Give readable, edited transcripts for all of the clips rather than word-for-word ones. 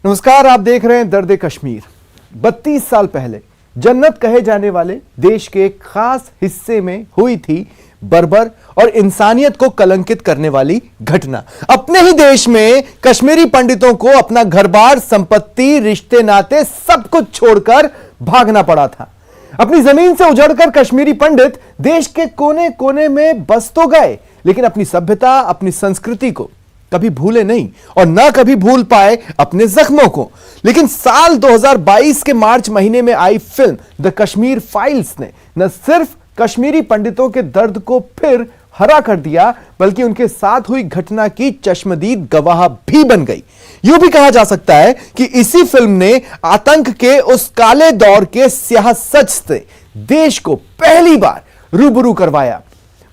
नमस्कार, आप देख रहे हैं दर्द कश्मीर। 32 साल पहले जन्नत कहे जाने वाले देश के एक खास हिस्से में हुई थी बर्बर और इंसानियत को कलंकित करने वाली घटना। अपने ही देश में कश्मीरी पंडितों को अपना घर-बार, संपत्ति, रिश्ते नाते सब कुछ छोड़कर भागना पड़ा था। अपनी जमीन से उजड़कर कश्मीरी पंडित देश के कोने कोने में बस तो गए, लेकिन अपनी सभ्यता, अपनी संस्कृति को कभी भूले नहीं और ना कभी भूल पाए अपने जख्मों को। लेकिन साल 2022 के मार्च महीने में आई फिल्म द कश्मीर फाइल्स ने न सिर्फ कश्मीरी पंडितों के दर्द को फिर हरा कर दिया, बल्कि उनके साथ हुई घटना की चश्मदीद गवाह भी बन गई। यूं भी कहा जा सकता है कि इसी फिल्म ने आतंक के उस काले दौर के स्याह सच से देश को पहली बार रूबरू करवाया।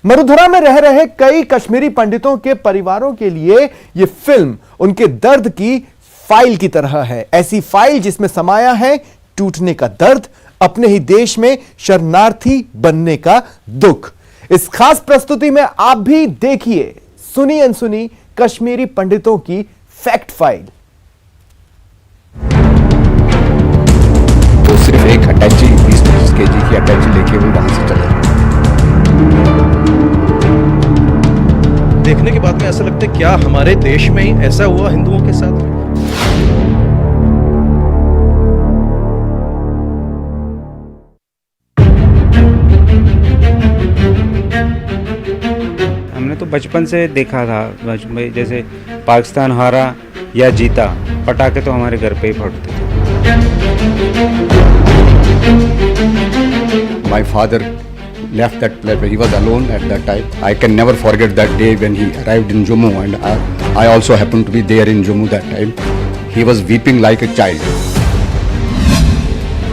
मरुधरा में रह रहे कई कश्मीरी पंडितों के परिवारों के लिए यह फिल्म उनके दर्द की फाइल की तरह है। ऐसी फाइल जिसमें समाया है टूटने का दर्द, अपने ही देश में शरणार्थी बनने का दुख। इस खास प्रस्तुति में आप भी देखिए सुनी अनसुनी कश्मीरी पंडितों की फैक्ट फाइल। तो सिर्फ एक अटैची 20-25 केजी की अटैची लेके वो वहां से चले। देखने के बाद में ऐसा लगता है क्या हमारे देश में ही ऐसा हुआ हिंदुओं के साथ में? हमने तो बचपन से देखा था, जैसे पाकिस्तान हारा या जीता, पटाखे तो हमारे घर पे ही फटते थे। My father left that place. He was alone at that time. I can never forget that day when he arrived in Jammu, and I also happened to be there in Jammu that time. He was weeping like a child.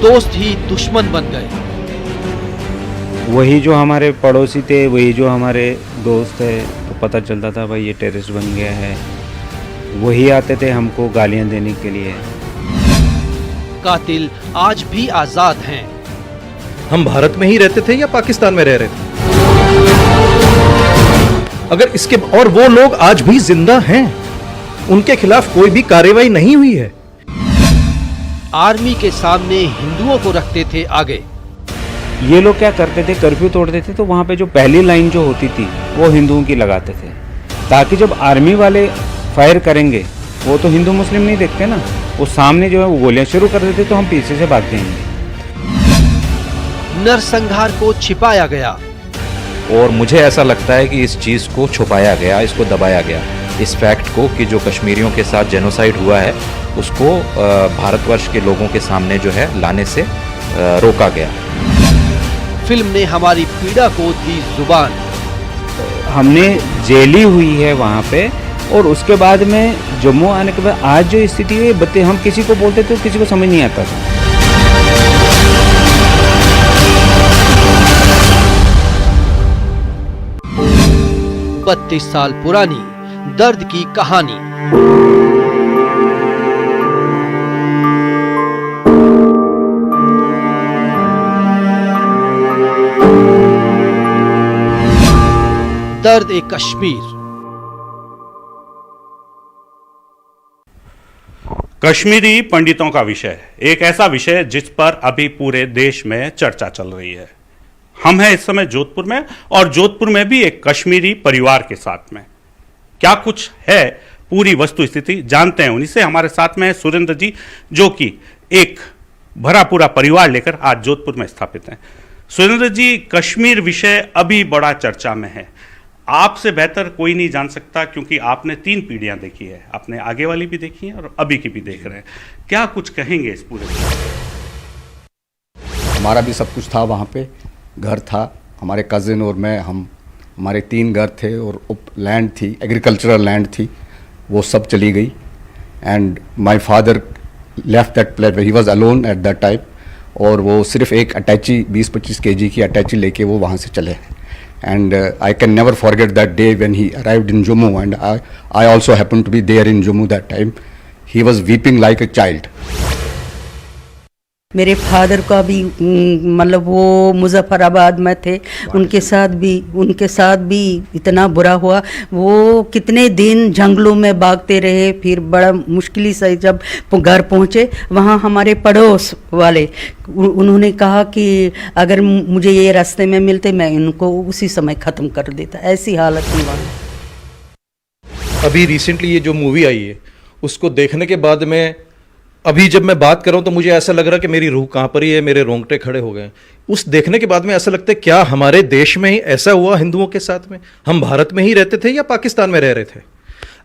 दोस्त ही दुश्मन बन गए। वही जो हमारे पड़ोसी थे, वही जो हमारे दोस्त है, तो पता चलता था भाई ये टेररिस्ट बन गया है। वही आते थे हमको गालियां देने के लिए। कातिल आज भी आजाद हैं। हम भारत में ही रहते थे या पाकिस्तान में रह रहे थे? अगर इसके और वो लोग आज भी जिंदा हैं, उनके खिलाफ कोई भी कार्रवाई नहीं हुई है। आर्मी के सामने हिंदुओं को रखते थे आगे। ये लोग क्या करते थे, कर्फ्यू तोड़ते थे तो वहाँ पे जो पहली लाइन जो होती थी वो हिंदुओं की लगाते थे, ताकि जब आर्मी वाले फायर करेंगे वो तो हिंदू मुस्लिम नहीं देखते ना, वो सामने जो है वो गोलियां शुरू कर देते तो हम पीछे से भाग जाएंगे। नरसंहार को छिपाया गया और मुझे ऐसा लगता है कि इस चीज़ को छुपाया गया, इसको दबाया गया, इस फैक्ट को कि जो कश्मीरियों के साथ जेनोसाइड हुआ है उसको भारतवर्ष के लोगों के सामने जो है लाने से रोका गया। फिल्म ने हमारी पीड़ा को दी जुबान। हमने जेली हुई है वहाँ पे, और उसके बाद में जम्मू आने के बाद आज जो स्थिति है बत्ते हम किसी को बोलते तो किसी को समझ नहीं आता था। 32 साल पुरानी दर्द की कहानी। दर्द ए कश्मीर। कश्मीरी पंडितों का विषय, एक ऐसा विषय जिस पर अभी पूरे देश में चर्चा चल रही है। हम हैं इस समय जोधपुर में, और जोधपुर में भी एक कश्मीरी परिवार के साथ में क्या कुछ है पूरी वस्तु स्थिति जानते हैं। उन्हीं से हमारे साथ में है सुरेंद्र जी, जो कि एक भरा पूरा परिवार लेकर आज जोधपुर में स्थापित हैं। सुरेंद्र जी, कश्मीर विषय अभी बड़ा चर्चा में है। आपसे बेहतर कोई नहीं जान सकता, क्योंकि आपने 3 पीढ़ियां देखी है, आपने आगे वाली भी देखी है और अभी की भी देख रहे हैं। क्या कुछ कहेंगे इस पूरे? हमारा भी सब कुछ था वहाँ पे, घर था, हमारे कज़िन और मैं, हमारे 3 घर थे और लैंड थी, एग्रीकल्चरल लैंड थी, वो सब चली गई। And my father left that place, he was alone at that time, और वो सिर्फ एक अटैची 20-25 केजी की अटैची लेके वो वहाँ से चले। And I can never forget that day when he arrived in Jammu, and I also happened to be there in Jammu that time. He was weeping like a child. मेरे फादर का भी मतलब वो मुजफ्फराबाद में थे, उनके साथ भी इतना बुरा हुआ। वो कितने दिन जंगलों में भागते रहे, फिर बड़ा मुश्किल से जब घर पहुँचे, वहाँ हमारे पड़ोस वाले उन्होंने कहा कि अगर मुझे ये रास्ते में मिलते मैं इनको उसी समय ख़त्म कर देता। ऐसी हालत थी वहाँ। अभी रिसेंटली ये जो मूवी आई है उसको देखने के बाद में अभी जब मैं बात कर रहा हूँ तो मुझे ऐसा लग रहा है कि मेरी रूह कहाँ पर ही है, मेरे रोंगटे खड़े हो गए। उस देखने के बाद में ऐसा लगता है क्या हमारे देश में ही ऐसा हुआ हिंदुओं के साथ में? हम भारत में ही रहते थे या पाकिस्तान में रह रहे थे?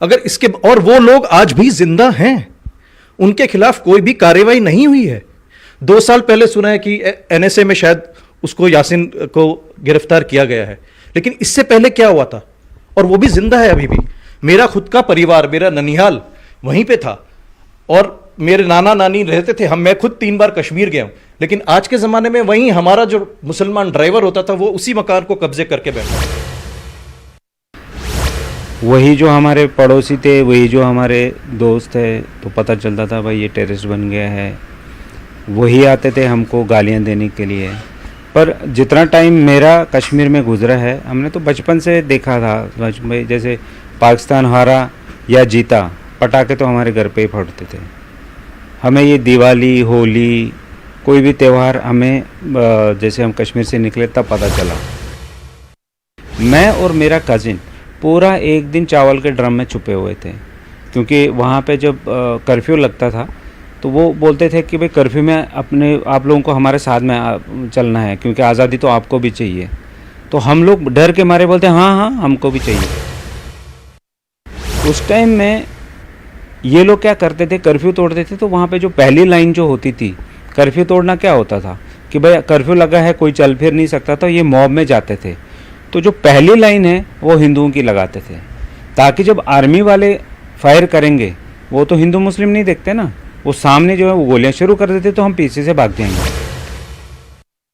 अगर इसके और वो लोग आज भी जिंदा हैं, उनके खिलाफ कोई भी कार्रवाई नहीं हुई है। 2 साल पहले सुना है कि NSA में शायद उसको यासिन को गिरफ्तार किया गया है, लेकिन इससे पहले क्या हुआ था? और वो भी जिंदा है अभी भी। मेरा खुद का परिवार, मेरा ननिहाल वहीं पे था और मेरे नाना नानी रहते थे। मैं खुद 3 बार कश्मीर गया हूं, लेकिन आज के ज़माने में वहीं हमारा जो मुसलमान ड्राइवर होता था वो उसी मकान को कब्जे करके बैठा। वही जो हमारे पड़ोसी थे, वही जो हमारे दोस्त थे, तो पता चलता था भाई ये टेररिस्ट बन गया है। वही आते थे हमको गालियां देने के लिए। पर जितना टाइम मेरा कश्मीर में गुजरा है, हमने तो बचपन से देखा था। भाई जैसे पाकिस्तान हारा या जीता, पटाखे तो हमारे घर पे ही फटते थे। हमें ये दिवाली, होली, कोई भी त्यौहार हमें जैसे हम कश्मीर से निकले तब पता चला। मैं और मेरा कज़िन पूरा एक दिन चावल के ड्रम में छुपे हुए थे, क्योंकि वहाँ पे जब कर्फ्यू लगता था तो वो बोलते थे कि भाई कर्फ्यू में आप लोगों को हमारे साथ में चलना है, क्योंकि आज़ादी तो आपको भी चाहिए। तो हम लोग डर के मारे बोलते हाँ हमको भी चाहिए। उस टाइम में ये लोग क्या करते थे, कर्फ्यू तोड़ते थे। तो वहाँ पे जो पहली लाइन जो होती थी, कर्फ्यू तोड़ना क्या होता था कि भाई कर्फ्यू लगा है, कोई चल फिर नहीं सकता, तो ये मॉब में जाते थे। तो जो पहली लाइन है वो हिंदुओं की लगाते थे, ताकि जब आर्मी वाले फायर करेंगे, वो तो हिंदू मुस्लिम नहीं देखते ना, वो सामने जो है वो गोलियाँ शुरू कर देते, तो हम पीछे से भाग जाएंगे।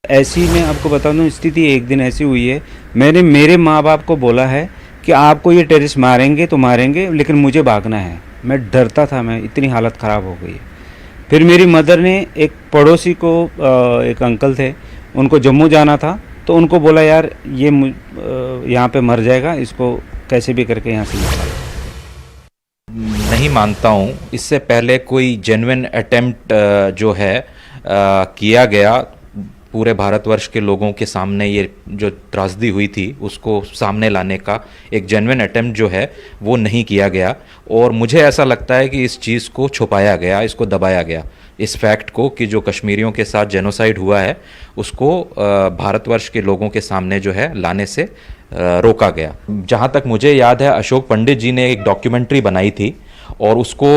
ऐसी मैं आपको बता दूँ स्थिति एक दिन ऐसी हुई है, मैंने मेरे माँ बाप को बोला है कि आपको ये टेररिस्ट मारेंगे तो मारेंगे, लेकिन मुझे भागना है। मैं डरता था, मैं इतनी हालत ख़राब हो गई। फिर मेरी मदर ने एक पड़ोसी को, एक अंकल थे, उनको जम्मू जाना था, तो उनको बोला यार ये यहाँ पे मर जाएगा, इसको कैसे भी करके यहाँ से निकालो। नहीं मानता हूँ इससे पहले कोई जेन्युइन अटेम्प्ट जो है किया गया पूरे भारतवर्ष के लोगों के सामने, ये जो त्रासदी हुई थी उसको सामने लाने का एक जेन्युइन अटेम्प्ट जो है वो नहीं किया गया। और मुझे ऐसा लगता है कि इस चीज़ को छुपाया गया, इसको दबाया गया, इस फैक्ट को कि जो कश्मीरियों के साथ जेनोसाइड हुआ है उसको भारतवर्ष के लोगों के सामने जो है लाने से रोका गया। जहाँ तक मुझे याद है, अशोक पंडित जी ने एक डॉक्यूमेंट्री बनाई थी और उसको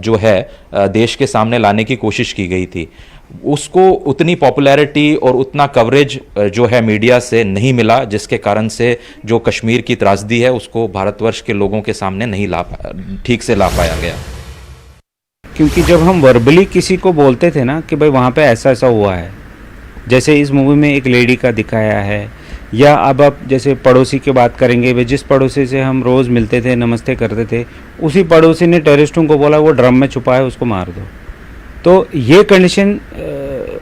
जो है देश के सामने लाने की कोशिश की गई थी। उसको उतनी पॉपुलैरिटी और उतना कवरेज जो है मीडिया से नहीं मिला, जिसके कारण से जो कश्मीर की त्रासदी है उसको भारतवर्ष के लोगों के सामने नहीं ठीक से ला पाया गया। क्योंकि जब हम वर्बली किसी को बोलते थे ना कि भाई वहाँ पे ऐसा ऐसा हुआ है, जैसे इस मूवी में एक लेडी का दिखाया है, या अब आप जैसे पड़ोसी की बात करेंगे, वे जिस पड़ोसी से हम रोज़ मिलते थे, नमस्ते करते थे, उसी पड़ोसी ने टेररिस्टों को बोला वो ड्रम में छुपा है, उसको मार दो। तो ये कंडीशन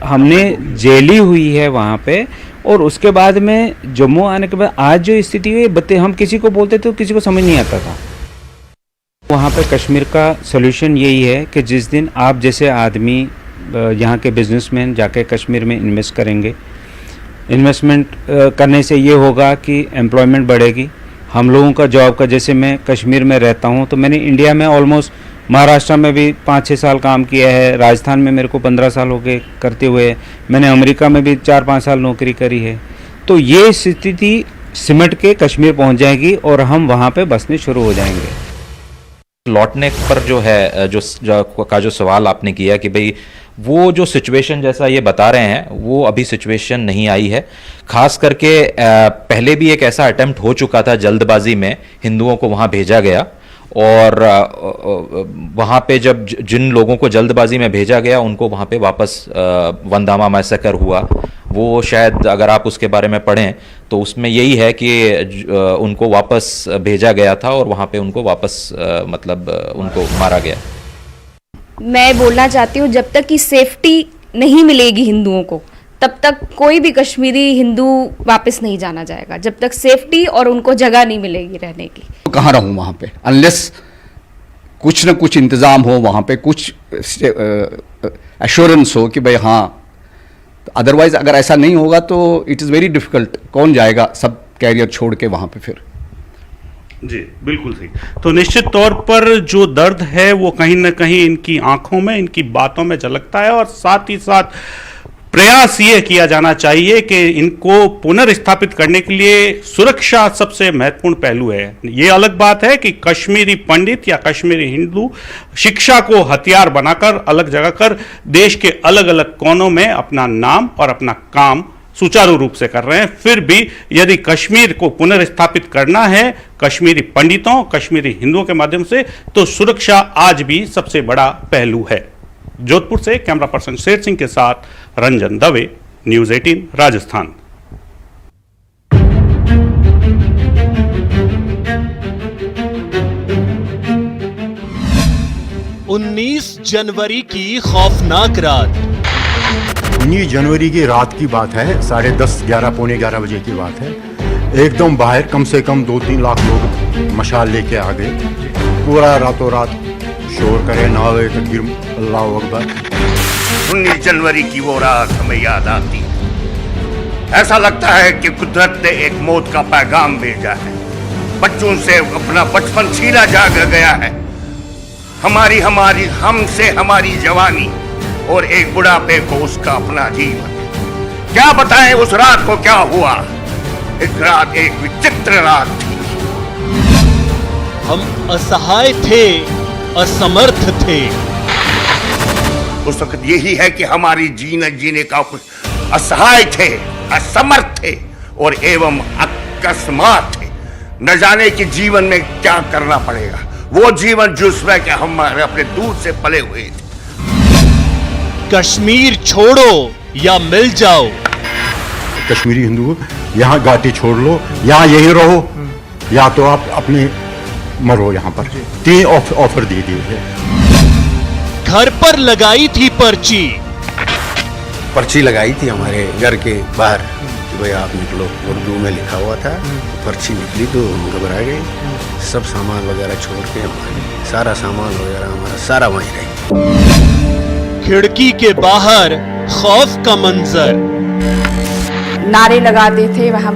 हमने झेली हुई है वहाँ पे। और उसके बाद में जम्मू आने के बाद आज जो स्थिति हुई, हम किसी को बोलते थे तो किसी को समझ नहीं आता था। वहाँ पे कश्मीर का सॉल्यूशन यही है कि जिस दिन आप जैसे आदमी, यहाँ के बिजनेसमैन जाके कश्मीर में इन्वेस्ट करेंगे, इन्वेस्टमेंट करने से ये होगा कि एम्प्लॉयमेंट बढ़ेगी, हम लोगों का जॉब का। जैसे मैं कश्मीर में रहता हूँ तो मैंने इंडिया में ऑलमोस्ट, महाराष्ट्र में भी 5-6 साल काम किया है, राजस्थान में मेरे को 15 साल हो गए करते हुए, मैंने अमेरिका में भी 4-5 साल नौकरी करी है। तो ये स्थिति सिमट के कश्मीर पहुँच जाएगी और हम वहाँ पे बसने शुरू हो जाएंगे। लौटने पर जो है जो सवाल आपने किया कि भाई वो जो सिचुएशन जैसा ये बता रहे हैं वो अभी सिचुएशन नहीं आई है। खास करके पहले भी एक ऐसा अटेम्प्ट हो चुका था, जल्दबाजी में हिंदुओं को वहाँ भेजा गया, और वहाँ पे जब जिन लोगों को जल्दबाजी में भेजा गया उनको वहाँ पे वापस वंदामा मैसेकर हुआ। वो शायद अगर आप उसके बारे में पढ़ें तो उसमें यही है कि उनको वापस भेजा गया था और वहाँ पे उनको वापस उनको मारा गया। मैं बोलना चाहती हूँ जब तक कि सेफ्टी नहीं मिलेगी हिंदुओं को तब तक कोई भी कश्मीरी हिंदू वापस नहीं जाना जाएगा, जब तक सेफ्टी और उनको जगह नहीं मिलेगी रहने की। कहाँ रहूँ वहाँ पे, अनलेस कुछ न कुछ इंतज़ाम हो वहाँ पे, कुछ एश्योरेंस हो कि भाई हाँ। अदरवाइज अगर ऐसा नहीं होगा तो इट इज़ वेरी डिफ़िकल्ट। कौन जाएगा सब कैरियर छोड़ के वहाँ पे फिर। जी बिल्कुल सही। तो निश्चित तौर पर जो दर्द है वो कहीं ना कहीं इनकी आंखों में, इनकी बातों में झलकता है, और साथ ही साथ प्रयास ये किया जाना चाहिए कि इनको पुनर्स्थापित करने के लिए सुरक्षा सबसे महत्वपूर्ण पहलू है। ये अलग बात है कि कश्मीरी पंडित या कश्मीरी हिंदू शिक्षा को हथियार बनाकर अलग जगह कर देश के अलग अलग कोनों में अपना नाम और अपना काम सुचारू रूप से कर रहे हैं। फिर भी यदि कश्मीर को पुनर्स्थापित करना है कश्मीरी पंडितों, कश्मीरी हिंदुओं के माध्यम से, तो सुरक्षा आज भी सबसे बड़ा पहलू है। जोधपुर से कैमरा पर्सन शेर सिंह के साथ रंजन दवे, न्यूज़ 18 राजस्थान। उन्नीस जनवरी की खौफनाक रात। 19 जनवरी की रात की बात है, 10:30, 11, पौने 11 बजे की बात है। एकदम बाहर कम से कम 2-3 लाख लोग मशाल लेके आ गए। पूरा रातों रात शोर करे, नावे तकबीर, अल्लाह अकबर। 19 जनवरी की वो रात हमें याद आती है। ऐसा लगता है कि कुदरत ने एक मौत का पैगाम भेजा है। बच्चों से अपना बचपन छीना जा गया है। हमसे हमारी जवानी और एक बुढ़ापे को उसका अपना जीवन। क्या बताएं उस रात को क्या हुआ। एक रात एक विचित्र रात थी। हम असहाय थे, असमर्थ थे। उस वक्त यही है कि हमारी जीने का कुछ असहाय थे, असमर्थ थे और एवं अकस्मात थे। न जाने कि जीवन में क्या करना पड़ेगा, वो जीवन जिसमें कि हम अपने दूर से पले हुए थे। कश्मीर छोड़ो या मिल जाओ। कश्मीरी हिंदू यहाँ घाटी छोड़ लो, यहाँ यही रहो, या तो आप अपने मरो यहाँ पर। 3 ऑफर दे दिए थे। घर पर लगाई थी पर्ची लगाई थी हमारे घर के बाहर कि भाई आप निकलो, उर्दू में लिखा हुआ था। पर्ची निकली तो हम घबरा गए। सब सामान वगैरह छोड़ के, सारा सामान वगैरह हमारा सारा वहीं रही। खिड़की के बाहर खौफ का मंजर। नारे लगाते थे वहाँ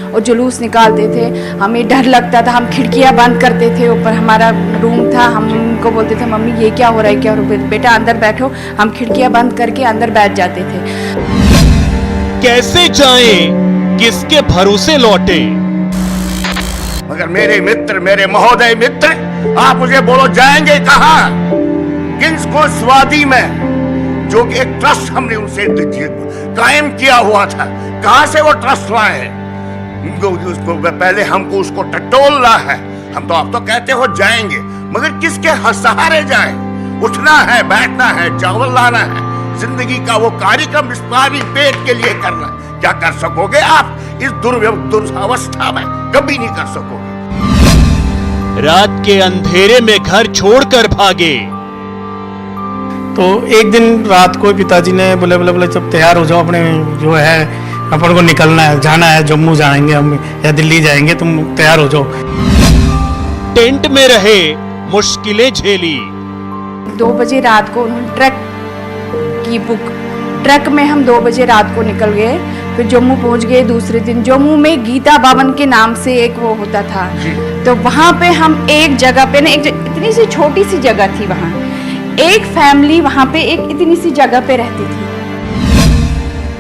और जुलूस निकालते थे। हमें डर लगता था, हम खिड़कियाँ बंद करते थे। ऊपर हमारा रूम था, हम उनको बोलते थे मम्मी ये क्या हो रहा है, क्या हो रहा है, बेटा अंदर बैठो। हम खिड़कियाँ बंद करके अंदर बैठ जाते थे। कैसे जाएं, किसके भरोसे लौटे। मगर मेरे मित्र, मेरे महोदय मित्र, आप मुझे बोलो जाएंगे कहाँ, किसको स्वादी में, जो कि एक ट्रस्ट हमने उनसे कायम किया हुआ था, कहां से वो ट्रस्ट लाए। उसको पहले हमको उसको टटोलना है। हम तो आप तो कहते हो जाएंगे, मगर किसके सहारे जाए। उठना है, बैठना है, चावल लाना है, जिंदगी का वो कार्यक्रम इस पारी पेट के लिए करना है। क्या कर सकोगे आप इस दुर्व्यवस्था में, कभी नहीं कर सकोगे। रात के अंधेरे में घर छोड़कर भागे। तो एक दिन रात को पिताजी ने बोले जब तैयार हो जाओ, अपने जो है अपन को निकलना है, जाना है, जम्मू जाएंगे हम या दिल्ली जाएंगे, तुम तैयार हो जाओ। टेंट में रहे, मुश्किलें झेली। 2 बजे रात को उन्होंने ट्रक में हम 2 बजे रात को निकल गए। फिर जम्मू पहुंच गए। दूसरे दिन जम्मू में गीता भवन के नाम से एक वो होता था, तो वहाँ पे हम एक जगह पे ना, इतनी सी छोटी सी जगह थी, वहाँ एक फैमिली वहाँ पे एक इतनी सी जगह पे रहती थी।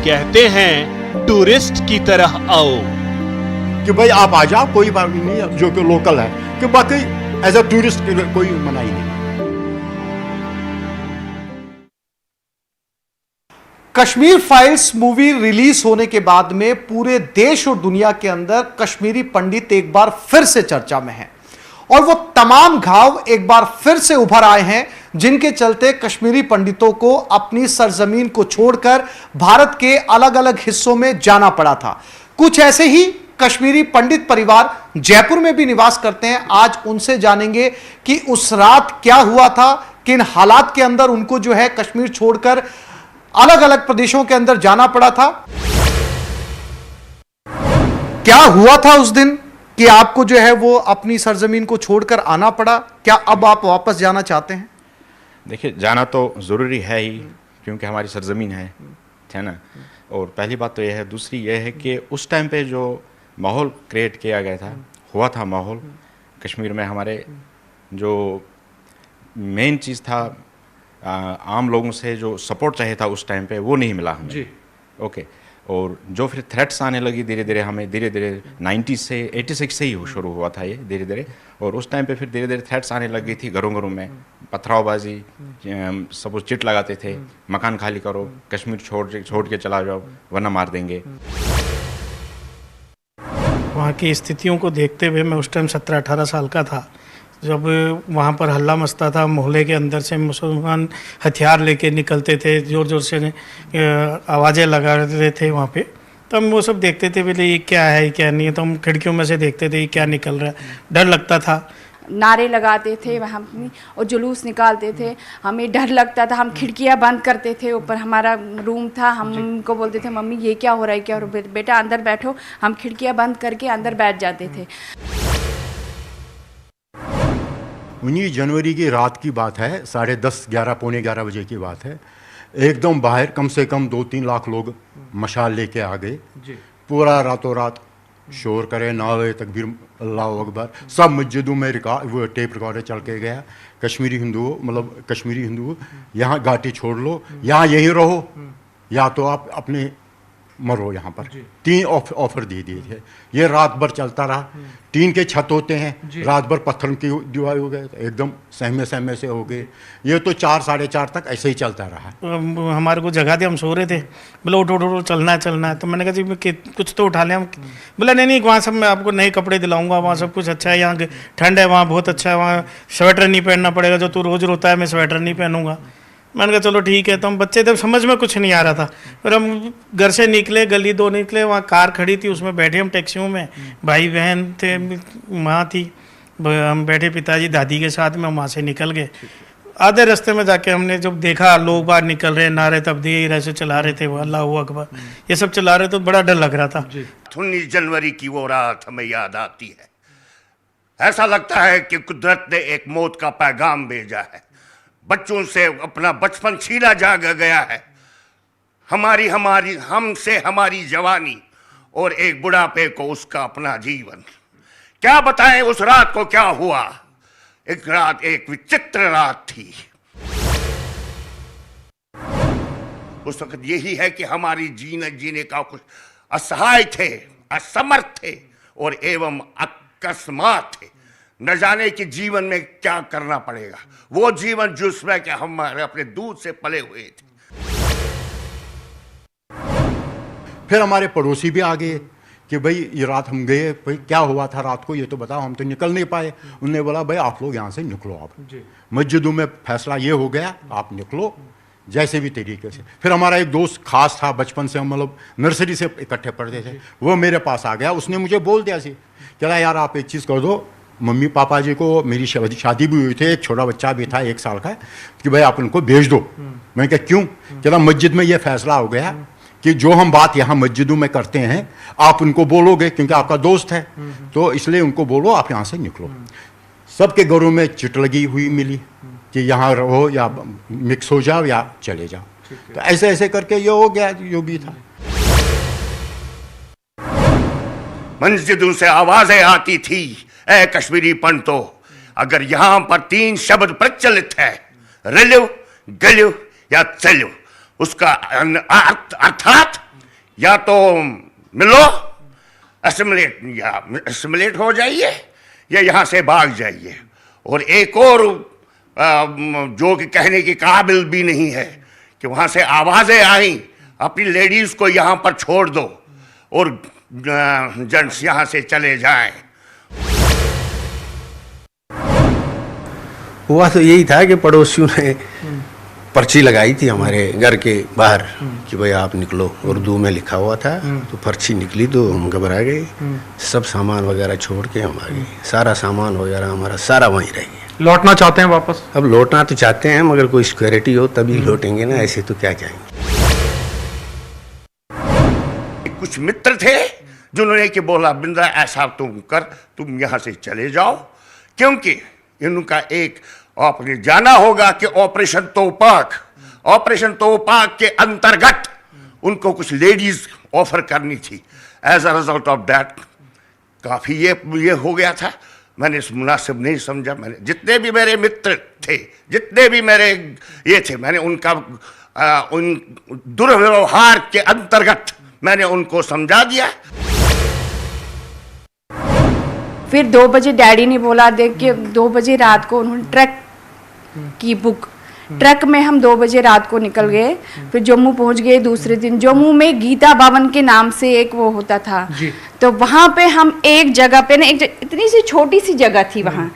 कहते हैं टूरिस्ट की तरह आओ, कि भाई आप आ जाओ, कोई बात नहीं, जो कि लोकल है, कि बाकी एज अ टूरिस्ट कोई मनाही नहीं। कश्मीर फाइल्स मूवी रिलीज होने के बाद में पूरे देश और दुनिया के अंदर कश्मीरी पंडित एक बार फिर से चर्चा में हैं और वो तमाम घाव एक बार फिर से उभर आए हैं, जिनके चलते कश्मीरी पंडितों को अपनी सरजमीन को छोड़कर भारत के अलग अलग हिस्सों में जाना पड़ा था। कुछ ऐसे ही कश्मीरी पंडित परिवार जयपुर में भी निवास करते हैं। आज उनसे जानेंगे कि उस रात क्या हुआ था, किन हालात के अंदर उनको जो है कश्मीर छोड़कर अलग अलग प्रदेशों के अंदर जाना पड़ा था। क्या हुआ था उस दिन कि आपको जो है वो अपनी सरजमीन को छोड़कर आना पड़ा? क्या अब आप वापस जाना चाहते हैं? देखिए, जाना तो ज़रूरी है ही, क्योंकि हमारी सरजमीन है ना। और पहली बात तो यह है। दूसरी यह है कि उस टाइम पे जो माहौल क्रिएट किया गया था, हुआ था माहौल कश्मीर में, हमारे जो मेन चीज़ था आम लोगों से जो सपोर्ट चाहिए था उस टाइम पे, वो नहीं मिला हमें जी। ओके। और जो फिर थ्रेट्स आने लगी धीरे धीरे, हमें धीरे धीरे 90 से 86 से ही शुरू हुआ था ये धीरे धीरे। और उस टाइम पे फिर धीरे धीरे थ्रेट्स आने लगी थी घरों घरों में, पथरावबाजी, सब चिट लगाते थे, मकान खाली करो, कश्मीर छोड़ के चला जाओ वरना मार देंगे। वहाँ की स्थितियों को देखते हुए मैं उस टाइम 17-18 साल का था, जब वहाँ पर हल्ला मचता था, मोहल्ले के अंदर से मुसलमान हथियार लेके निकलते थे, ज़ोर ज़ोर से आवाज़ें लगा रहे थे वहाँ पे। तो हम वो सब देखते थे, बोले ये क्या है, ये क्या नहीं है। तो हम खिड़कियों में से देखते थे ये क्या निकल रहा है, डर लगता था। नारे लगाते थे वहाँ और जुलूस निकालते थे, हमें डर लगता था। हम खिड़कियाँ बंद करते थे, ऊपर हमारा रूम था, हम उनको बोलते थे मम्मी ये क्या हो रहा है, क्या हो रहा है, बेटा अंदर बैठो। हम खिड़कियाँ बंद करके अंदर बैठ जाते थे। 19 जनवरी की रात की बात है, 10:30, 11, पौने 11 बजे की बात है। एकदम बाहर कम से कम 2-3 लाख लोग मशाल लेके आ गए। पूरा रातों रात शोर करे, नारे, तकबीर, अल्लाह अकबर, सब मस्जिदों में वो टेप रिकॉर्डर चल के गया। कश्मीरी हिंदू यहाँ घाटी छोड़ लो, यहाँ यहीं रहो, या तो आप अपने मरो यहाँ पर। 3 ऑफर दे दिए थे। ये रात भर चलता रहा। टीन के छत होते हैं, रात भर पत्थर की दीवार हो गए, एकदम सहमे से हो गए। ये तो 4, 4:30 तक ऐसे ही चलता रहा। हमारे को जगह थे, हम सो रहे थे, बोले उठो चलना है। तो मैंने कहा जी कुछ तो उठा लें हम। बोला नहीं, वहाँ सब मैं आपको नए कपड़े दिलाऊंगा, वहाँ सब कुछ अच्छा है, यहाँ ठंड है, वहाँ बहुत अच्छा है, वहाँ स्वेटर नहीं पहनना पड़ेगा, जो तू रोज़ रोता है मैं स्वेटर नहीं पहनूंगा। मैंने कहा चलो ठीक है। तो हम बच्चे थे, समझ में कुछ नहीं आ रहा था। फिर हम घर से निकले, गली 2 निकले, वहाँ कार खड़ी थी, उसमें बैठे हम टैक्सियों में, भाई बहन थे, माँ थी, हम बैठे पिताजी दादी के साथ में, वहाँ से निकल गए। आधे रास्ते में जाके हमने जब देखा लोग बाहर निकल रहे, नारे तब्दील ऐसे चला रहे थे, अल्लाह अकबर ये सब चला रहे, तो बड़ा डर लग रहा था। 19 जनवरी की वो रात हमें याद आती है। ऐसा लगता है कि कुदरत ने एक मौत का पैगाम भेजा है। बच्चों से अपना बचपन छीना जा गया है, हमसे हमारी जवानी, और एक बुढ़ापे को उसका अपना जीवन। क्या बताएं उस रात को क्या हुआ। एक विचित्र रात थी। उस वक्त यही है कि हमारी जीने का कुछ असहाय थे, असमर्थ थे और एवं अकस्मात थे। न जाने कि जीवन में क्या करना पड़ेगा, वो जीवन जिसमें कि हमारे अपने दूध से पले हुए थे। फिर हमारे पड़ोसी भी आ गए कि भाई ये रात हम गए, भाई क्या हुआ था रात को, ये तो बताओ, हम तो निकल नहीं पाए। उन्होंने बोला भाई आप लोग यहाँ से निकलो, आप मस्जिदों में फैसला ये हो गया, आप निकलो जैसे भी तरीके से। फिर हमारा एक दोस्त खास था, बचपन से हम मतलब नर्सरी से इकट्ठे पढ़ते थे, वो मेरे पास आ गया। उसने मुझे बोल दिया सी, कहला यार आप एक चीज़ कर दो, मम्मी पापा जी को, मेरी शादी भी हुई थी, एक छोटा बच्चा भी था 1 साल का, कि भाई आप उनको भेज दो। मैंने कहा क्यों? कहला मस्जिद में ये फैसला हो गया कि जो हम बात यहाँ मस्जिदों में करते हैं आप उनको बोलोगे, क्योंकि आपका दोस्त है, तो इसलिए उनको बोलो आप यहाँ से निकलो। सबके घरों में चिट लगी हुई मिली कि यहाँ रहो या मिक्स हो जाओ या चले जाओ। तो ऐसे ऐसे करके ये हो गया जो भी था। मस्जिदों से आवाजें आती थी, ऐ कश्मीरी पंडितों, अगर यहाँ पर 3 शब्द प्रचलित है, रिलो, गलो या चलो, उसका अर्थात या तो मिलो, एसिमिलेट हो जाइए, या यहाँ से भाग जाइए। और एक और जो कि कहने के काबिल भी नहीं है कि वहाँ से आवाजें आई, अपनी लेडीज को यहाँ पर छोड़ दो और जेंट्स यहाँ से चले जाएं। हुआ तो यही था कि पड़ोसियों ने पर्ची लगाई थी हमारे घर के बाहर कि भाई आप निकलो, उर्दू में लिखा हुआ था। तो पर्ची निकली तो हम घबरा गए, सब सामान वगैरह छोड़ के हम आ गए। सारा सामान वगैरह हमारा सारा वहीं रह गया। लौटना चाहते हैं वापस? अब लौटना तो चाहते हैं, मगर कोई सिक्योरिटी हो तभी लौटेंगे ना, ऐसे तो क्या जाएंगे। कुछ मित्र थे जिन्होंने कि बोला बिंद्रा ऐसा तुम कर, तुम यहाँ से चले जाओ, क्योंकि इनका एक आपने जाना होगा कि ऑपरेशन तोपाक के अंतर्गत उनको कुछ लेडीज ऑफर करनी थी। As a result of that काफी ये हो गया था। मैंने इस मुनासिब नहीं समझा। मैंने जितने भी मेरे मित्र थे, जितने भी मेरे ये थे, मैंने उनका उन दुर्व्यवहार के अंतर्गत मैंने उनको समझा दिया। फिर 2 बजे डैडी ने बोला, देख के 2 बजे रात को उन्होंने ट्रक की बुक, ट्रक में हम 2 बजे रात को निकल गए। फिर जम्मू पहुंच गए दूसरे दिन। जम्मू में गीता भवन के नाम से एक वो होता था, तो वहां पे हम एक जगह पे ना, एक इतनी सी छोटी सी जगह थी वहां।